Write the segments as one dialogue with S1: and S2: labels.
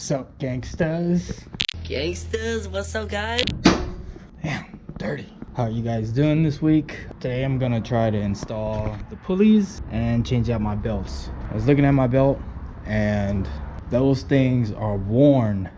S1: What's up, gangsters?
S2: Gangsters, what's up, guys?
S1: Damn, dirty. How are you guys doing this week? Today I'm gonna try to install the pulleys and change out my belts. I was looking at my belt and those things are worn.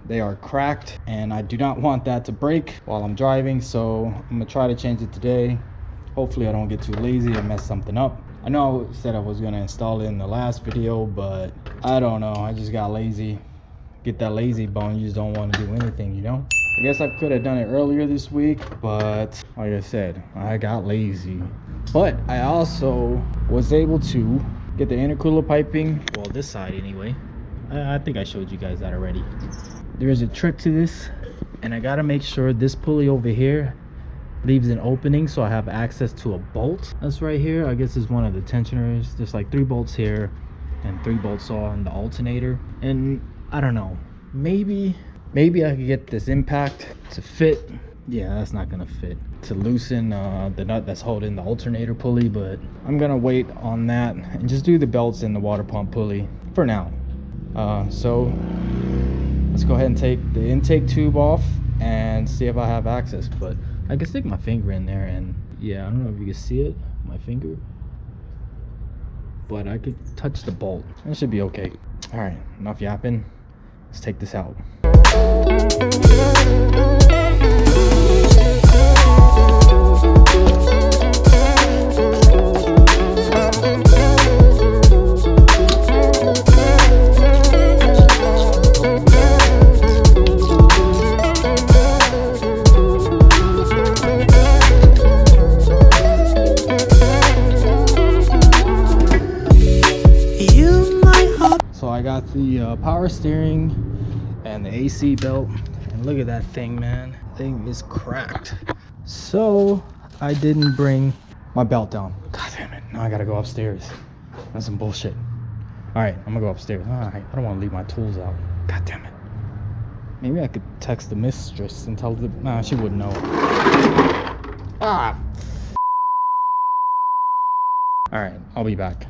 S1: They are cracked and I do not want that to break while I'm driving, so I'm gonna try to change it today. Hopefully I don't get too lazy and mess something up. I know I said I was gonna install it in the last video, but I don't know, I just got lazy. Get that lazy bone, you just don't want to do anything, you know? I guess I could have done it earlier this week, but like I said, I got lazy. But I also was able to get the intercooler piping, well, this side anyway. I think I showed you guys that already. There's a trick to this, and I gotta make sure this pulley over here leaves an opening so I have access to a bolt. That's right here. I guess is one of the tensioners. There's like 3 bolts here and 3 bolts on the alternator. And I don't know, maybe I could get this impact to fit. Yeah, that's not gonna fit. To loosen the nut that's holding the alternator pulley, but I'm gonna wait on that and just do the belts in the water pump pulley for now. So let's go ahead and take the intake tube off and see if I have access. But I can stick my finger in there and yeah, I don't know if you can see it, my finger, but I could touch the bolt. It should be okay. All right, enough yapping. Let's take this out. So I got the power steering and the AC belt, and look at that thing, man. Thing is cracked. So I didn't bring my belt down. God damn it, now I gotta go upstairs. That's some bullshit. All right, I'm gonna go upstairs. All right, I don't want to leave my tools out. God damn it. Maybe I could text the mistress and tell her. Nah, she wouldn't know. Ah. All right, I'll be back.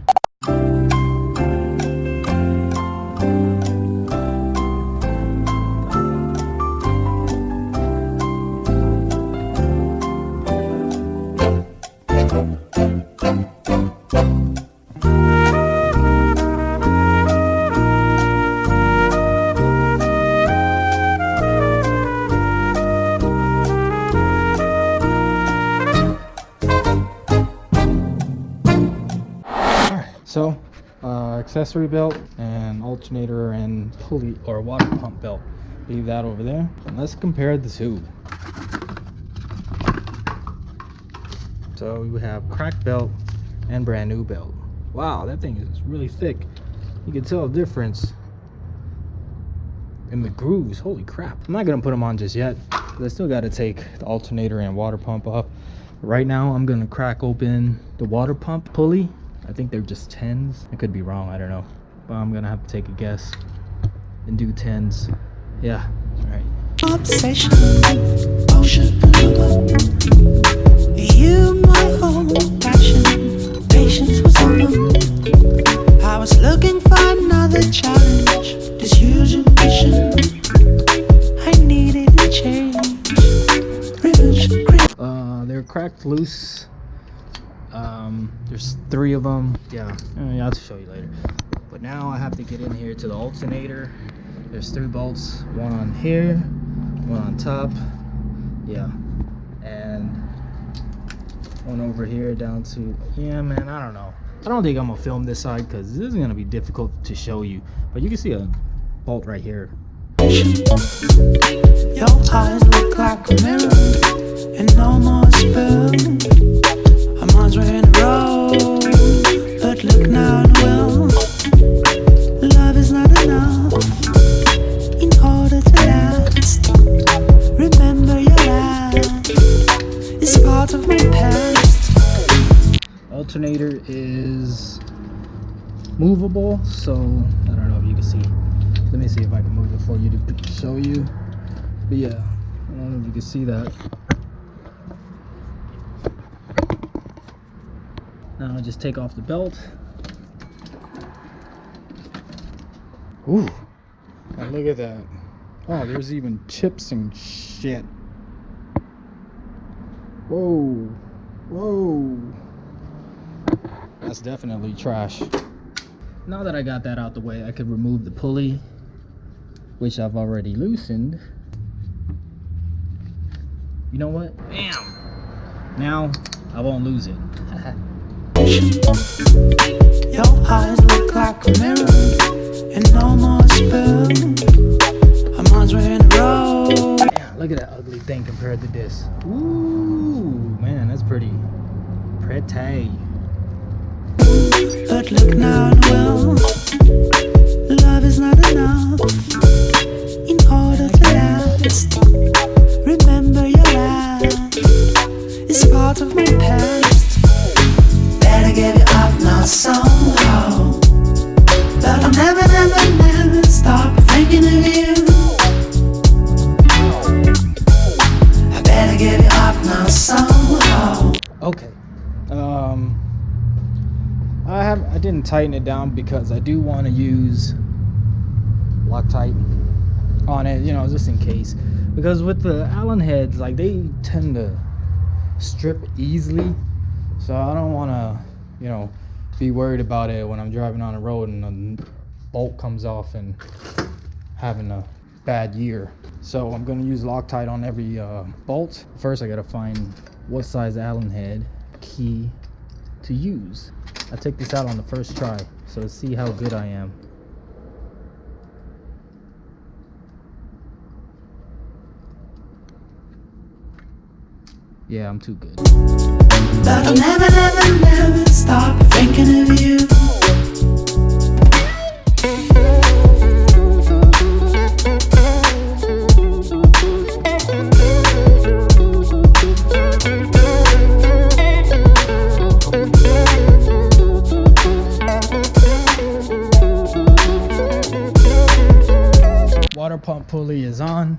S1: So, accessory belt and alternator and pulley or water pump belt. Leave that over there. And let's compare the two. So we have cracked belt and brand new belt. Wow, that thing is really thick. You can tell the difference in the grooves. Holy crap. I'm not gonna put them on just yet, but I still gotta take the alternator and water pump off. Right now, I'm gonna crack open the water pump pulley. I think they're just 10s. I could be wrong, I don't know. But I'm gonna have to take a guess and do 10s. Yeah, all right.
S3: Obsession, ocean, you my whole passion. Patience was on. I was looking for another challenge. This huge ambition, I needed a change.
S1: They're cracked loose. There's 3 of them. Yeah, I'll have to show you later. But now I have to get in here to the alternator. There's 3 bolts, one on here, one on top, yeah, and one over here down to, yeah, man, I don't know. I don't think I'm gonna film this side because this is gonna be difficult to show you, but you can see a bolt right here.
S3: Your eyes look like a mirror and no more spill. I'm on in a row, but look now it will. Love is not enough in order to last. Remember your last is part of my past.
S1: Alternator is movable, so I don't know if you can see. Let me see if I can move it for you to show you. But yeah, I don't know if you can see that. Now I'll just take off the belt. Ooh, got Look at that. Oh, there's even chips and shit. Whoa. Whoa. That's definitely trash. Now that I got that out the way, I could remove the pulley, which I've already loosened. You know what? Bam! Now I won't lose it.
S3: Your eyes look like a mirror and no more spill. I'm in a row.
S1: Damn, look at that ugly thing compared to this. Ooh, man, that's pretty. Pretty.
S3: But look now and well, love is not enough in order to last. Remember your last is part of my past. Better give it up now somehow. But I'll never, never, never stop thinking of you. I better give it up now somehow.
S1: Okay. I didn't tighten it down because I do want to use Loctite on it, you know, just in case. Because with the Allen heads, like, they tend to strip easily, so I don't want to, you know, be worried about it when I'm driving on the road and the bolt comes off and having a bad year. So I'm going to use Loctite on every bolt. First I got to find what size Allen head key to use. I take this out on the first try, so see how good I am. Yeah, I'm too good.
S3: But I'll never, never, never stop thinking of you.
S1: Water pump pulley is on.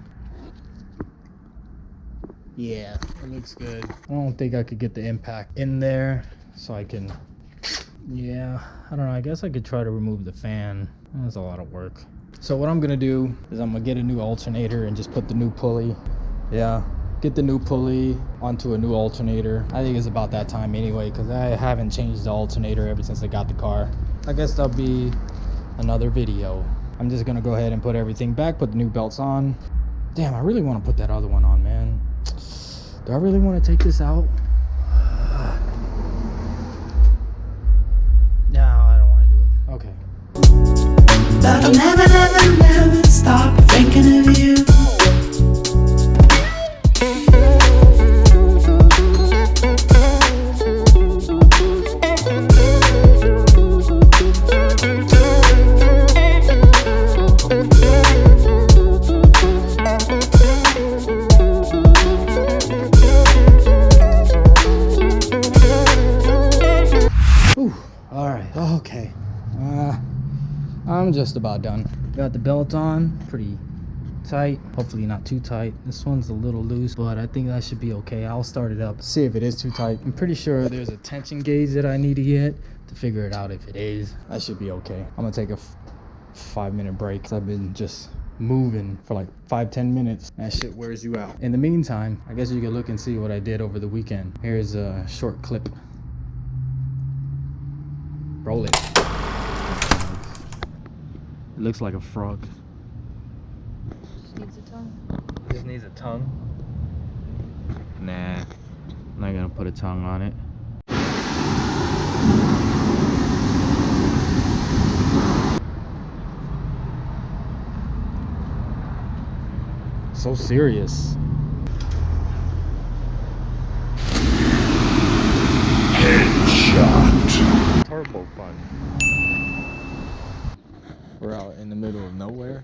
S1: Yeah, it looks good. I don't think I could get the impact in there, so I can, yeah, I don't know, I guess I could try to remove the fan. That's a lot of work. So what I'm gonna do is I'm gonna get a new alternator and just put the new pulley, yeah, get the new pulley onto a new alternator. I think it's about that time anyway, because I haven't changed the alternator ever since I got the car. I guess that'll be another video. I'm just gonna go ahead and put everything back, put the new belts on. Damn, I really want to put that other one on, man. Do I really want to take this out? No, I don't want to do it. Okay.
S3: But I'll never, never, never stop thinking of you.
S1: Okay, I'm just about done. Got the belt on, pretty tight, hopefully not too tight. This one's a little loose, but I think that should be okay. I'll start it up, see if it is too tight. I'm pretty sure there's a tension gauge that I need to get to figure it out. If it is, that should be okay. I'm gonna take a 5-minute break, 'cause I've been just moving for like 5-10 minutes. That shit wears you out. In the meantime, I guess you can look and see what I did over the weekend. Here's a short clip. Roll it. It looks like a frog.
S4: Just needs a tongue.
S1: Just needs a tongue? Nah, I'm not gonna put a tongue on it. So serious.
S5: Headshot.
S1: Turbo fun. We're out in the middle of nowhere.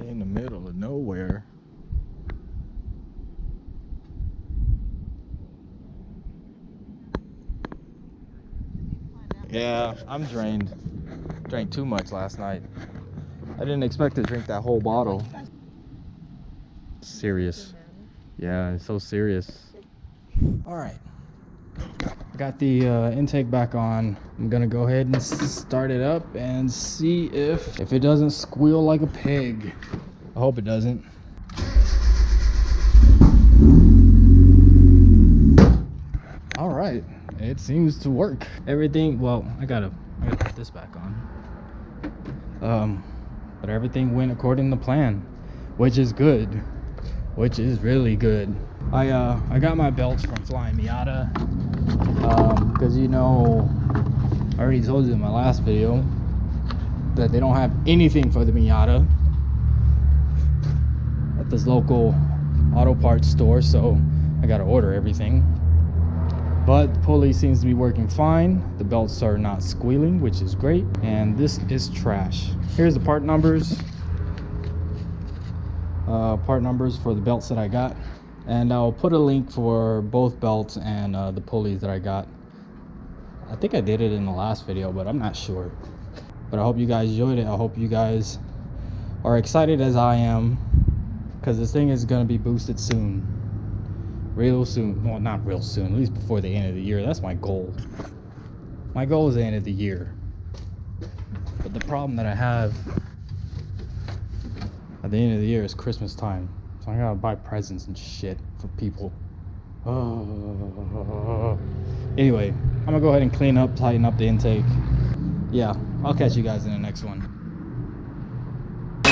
S1: In the middle of nowhere. Yeah, I'm drained. Drank too much last night. I didn't expect to drink that whole bottle. Serious. Yeah, it's so serious. All right. Got the intake back on. I'm gonna go ahead and start it up and see if it doesn't squeal like a pig. I hope it doesn't. All right, it seems to work. Everything, well, I gotta put this back on. But everything went according to plan, which is good, which is really good. I got my belts from Flying Miata, because you know, I already told you in my last video that they don't have anything for the Miata at this local auto parts store, so I gotta order everything. But the pulley seems to be working fine. The belts are not squealing, which is great. And this is trash. Here's the part numbers. Part numbers for the belts that I got. And I'll put a link for both belts and the pulleys that I got. I think I did it in the last video, but I'm not sure. But I hope you guys enjoyed it. I hope you guys are excited as I am, because this thing is gonna be boosted soon. Real soon. Well, not real soon, at least before the end of the year. That's my goal. My goal is the end of the year. But the problem that I have at the end of the year is Christmas time. So I gotta buy presents and shit for people. Anyway, I'm gonna go ahead and clean up, tighten up the intake. Yeah, I'll catch you guys in the next one.
S5: I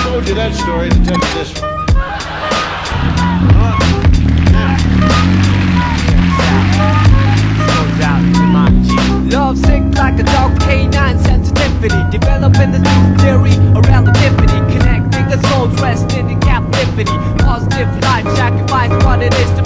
S5: told you that story to tell you this one.
S6: Love sick like a dog, canine sensitivity. Developing the new theory around epiphany. Connecting the souls resting in captivity. Positive life sacrifice what it is to